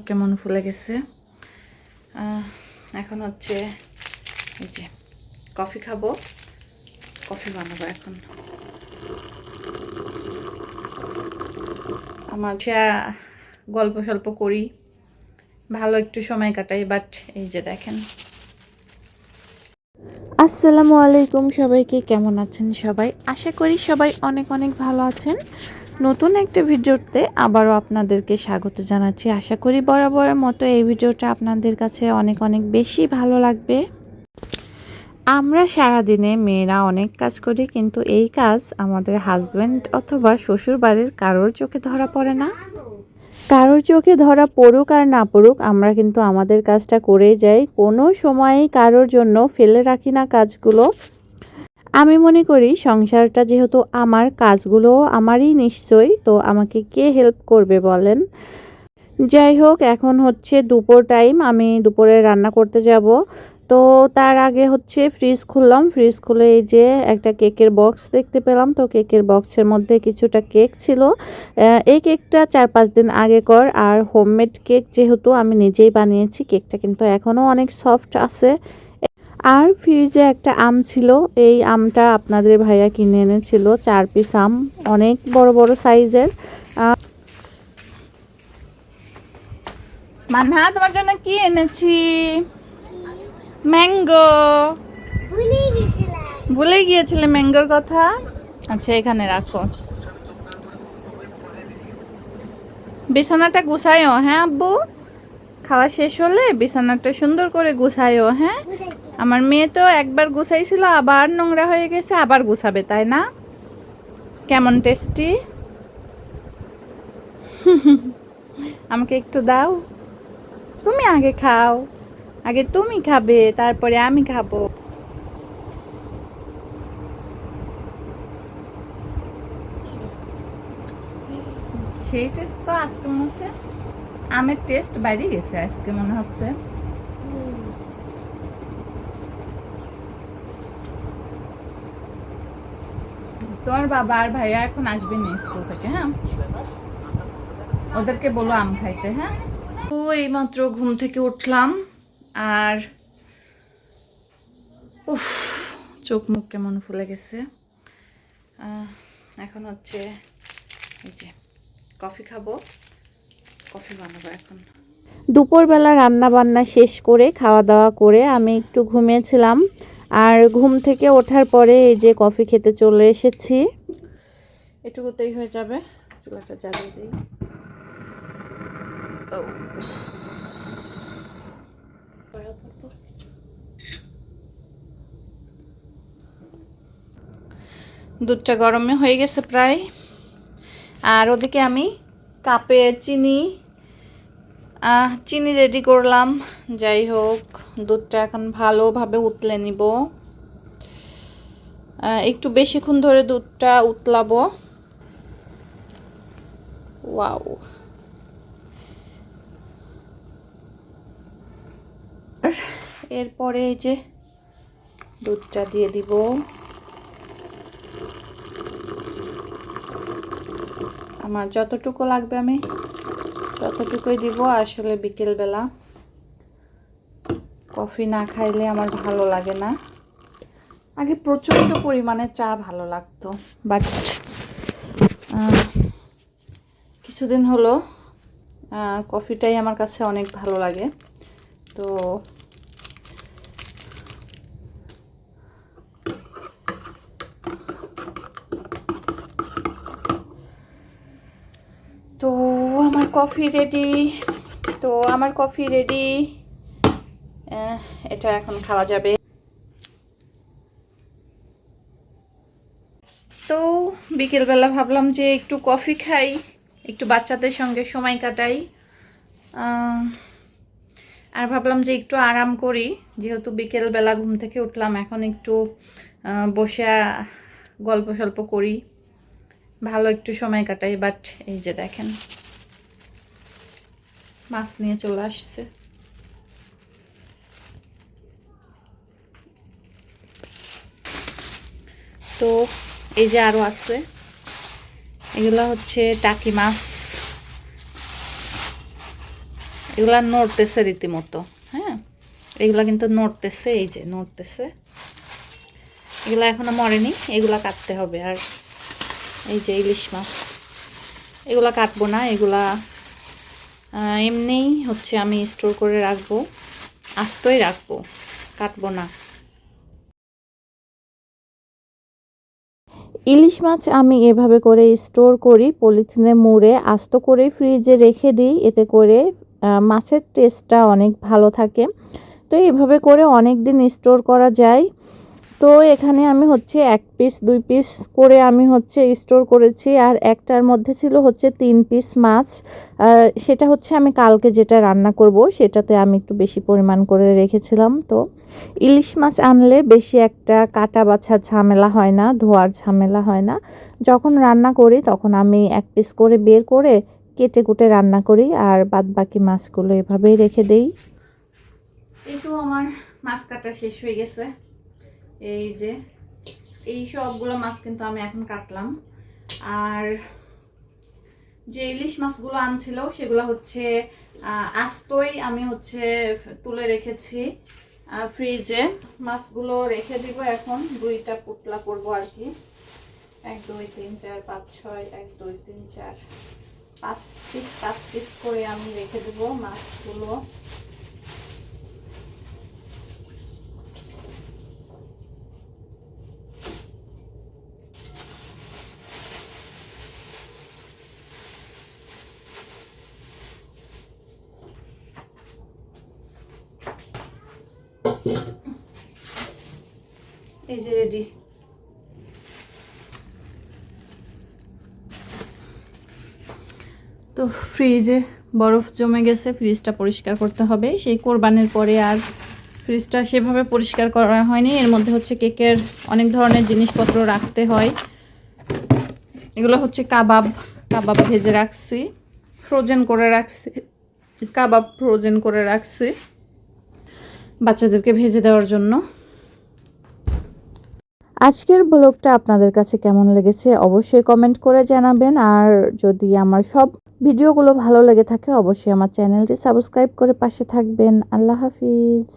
কেমন ফুলে গেছে। এখন হচ্ছে এই যে কফি খাবো, কফি বানাবো এখন। আমার গল্প স্বল্প করি, ভালো একটু সময় কাটাই, বাট এই যে দেখেন। আসসালামু আলাইকুম সবাইকে, কেমন আছেন সবাই? আশা করি সবাই অনেক অনেক ভালো আছেন। নতুন একটা ভিডিওতে আবারও আপনাদেরকে স্বাগত জানাচ্ছি। আশা করি বরাবরের মতো এই ভিডিওটা আপনাদের কাছে অনেক অনেক বেশি ভালো লাগবে। আমরা সারাদিনে মেয়েরা অনেক কাজ করি, কিন্তু এই কাজ আমাদের হাজব্যান্ড অথবা শ্বশুর বাড়ির কারোর চোখে ধরা পড়ে না। কারোর চোখে ধরা পড়ুক আর না পড়ুক, আমরা কিন্তু আমাদের কাজটা করেই যাই। কোনো সময়ই কারোর জন্য ফেলে রাখি না কাজগুলো। আমি মনে করি সংসারটা যেহেতু আমার, কাজগুলো আমারই নিশ্চয়ই, তো আমাকে কে হেল্প করবে বলেন। যাই হোক, এখন হচ্ছে দুপুর টাইম, আমি দুপুরে রান্না করতে যাব। তো তার আগে হচ্ছে ফ্রিজ খুললাম, ফ্রিজ খুলে এই যে একটা কেকের বক্স দেখতে পেলাম। তো কেকের বক্সের মধ্যে কিছুটা কেক ছিল। এই কেকটা 4-5 দিন আগেকার, আর হোমমেড কেক যেহেতু আমি নিজেই বানিয়েছি, কেকটা কিন্তু এখনও অনেক সফট আছে। আর ফ্রিজে একটা আম ছিল, এই আমটা আপনাদের ভাইয়া কিনে এনেছিল 4 পিস আম, অনেক বড় বড় সাইজের। মানহা, তোমার জন্য কি এনেছি? ম্যাঙ্গো। ভুলে গিয়েছিলে ম্যাঙ্গোর কথা? আচ্ছা, এখানে রাখো। বিছানাটা গুছাইও, হ্যাঁ আব্বু? খাওয়া শেষ হলে বিছানাটা সুন্দর করে গুছাইও, হ্যাঁ? আমার মেয়ে তো একবার গুছাইছিল, আবার নোংরা হয়ে গেছে, আবার গুছাবে, তাই না? কেমন টেস্টি? আমাকে একটু দাও। তুমি আগে খাও, আগে তুমি খাবে, তারপরে আমি খাবো। সেই টেস্ট তো আজকে মনে হচ্ছে আমের টেস্ট বাইরে গেছে আজকে মনে হচ্ছে। তোমার বাবা আর ভাইয়া এখন আসবে না স্কুল থেকে, হ্যাঁ? ওদেরকে বলো আম খাইতে, হ্যাঁ? তো এইমাত্র ঘুম থেকে উঠলাম, আর উফ, চোখ মুখ কেমন ফুলে গেছে। এখন হচ্ছে এই যে কফি খাবো, কফি বানাবো এখন। দুপুরবেলা রান্না বান্না শেষ করে খাওয়া দাওয়া করে আমি একটু ঘুমিয়েছিলাম, আর ঘুম থেকে ওঠার পরে এই যে কফি খেতে চলে এসেছি। এটুকুতেই হয়ে যাবে, চুলাটা জ্বালিয়ে দিই। দুধটা গরমে হয়ে গেছে প্রায়, আর ওদিকে আমি কাপে চিনি রেডি করলাম। যাই হোক, দুধটা এখন ভালোভাবে উতলে নিব, একটু বেশিক্ষণ ধরে দুধটা উতলাবো। ওয়াও, এরপরে এই যে দুধটা দিয়ে দিব। আমার যতটুকু লাগবে আমি ততটুকুই দিব। আসলে বিকেলবেলা কফি না খাইলে আমার ভালো লাগে না। আগে প্রচণ্ড পরিমাণে চা ভালো লাগতো, বাট কিছুদিন হলো কফিটাই আমার কাছে অনেক ভালো লাগে। তো তো আমার কফি রেডি, এটা এখন খাওয়া যাবে। তো বিকেলবেলা ভাবলাম যে একটু কফি খাই, একটু বাচ্চাদের সঙ্গে সময় কাটাই, আর ভাবলাম যে একটু আরাম করি। যেহেতু বিকেলবেলা ঘুম থেকে উঠলাম, এখন একটু বসে গল্প স্বল্প করি, ভালো একটু সময় কাটাই। বাট এই যে দেখেন, মাছ নিয়ে চলে আসছে। তো এই যে আরও আছে, এগুলো হচ্ছে টাকি মাছ। এগুলা নড়তেছে রীতিমতো। হ্যাঁ, এগুলা কিন্তু নড়তেছে, এই যে নড়তেছে। এগুলা এখনো মরেনি, এগুলা কাটতে হবে। আর এই যে ইলিশ মাছ, এগুলা কাটবো না, এগুলা এমনিই হচ্ছে আমি স্টোর করে রাখবো, আস্তই রাখবো, কাটবো না। ইলিশ মাছ আমি এভাবে করে স্টোর করি, পলিথিনে মুড়ে আস্ত করে ফ্রিজে রেখে দিই, এতে করে মাছের টেস্টটা অনেক ভালো থাকে। তো এইভাবে করে অনেক দিন স্টোর করা যায়। তো এখানে আমি হচ্ছে 1 পিস 2 পিস করে আমি হচ্ছে স্টোর করেছি, আর একটার মধ্যে ছিল হচ্ছে 3 পিস মাছ। সেটা হচ্ছে আমি কালকে যেটা রান্না করব সেটাতে আমি একটু বেশি পরিমাণ করে রেখেছিলাম। তো ইলিশ মাছ আনলে বেশি একটা কাটা বাছার ঝামেলা হয় না, ধোয়ার ঝামেলা হয় না। যখন রান্না করি তখন আমি 1 পিস করে বের করে কেটে কুটে রান্না করি, আর বাদ বাকি মাছগুলো এভাবেই রেখে দেই। এই তো আমার মাছ কাটা শেষ হয়ে গেছে। এই যে এই সবগুলো মাছ কিন্তু আমি এখন কাটলাম। আর যে ইলিশ মাছগুলো আনছিল সেগুলো হচ্ছে আস্তই আমি হচ্ছে তুলে রেখেছি ফ্রিজে। মাছগুলো রেখে দিব এখন, 2টা পুটলা করব আর কি। 1 2 3 4 5 6 1 2 3 4 5 পিস করে আমি রেখে দেব মাছগুলো। এই যে রেডি। তো ফ্রিজে বরফ জমে গেছে, ফ্রিজটা পরিষ্কার করতে হবে। সেই কোরবানির পরে আর ফ্রিজটা সেভাবে পরিষ্কার করা হয়নি। এর মধ্যে হচ্ছে কেকের অনেক ধরনের জিনিসপত্র রাখতে হয়। এগুলো হচ্ছে কাবাব ভেজে রাখছি, ফ্রোজেন করে রাখছি, কাবাব ফ্রোজেন করে রাখছি বাচ্চাদেরকে ভেজে দেওয়ার জন্য। আজকের ব্লগটা আপনাদের কাছে কেমন লেগেছে অবশ্যই কমেন্ট করে জানাবেন। আর যদি আমার সব ভিডিওগুলো ভালো লেগে থাকে অবশ্যই আমার চ্যানেলটি সাবস্ক্রাইব করে পাশে থাকবেন। আল্লাহ হাফিজ।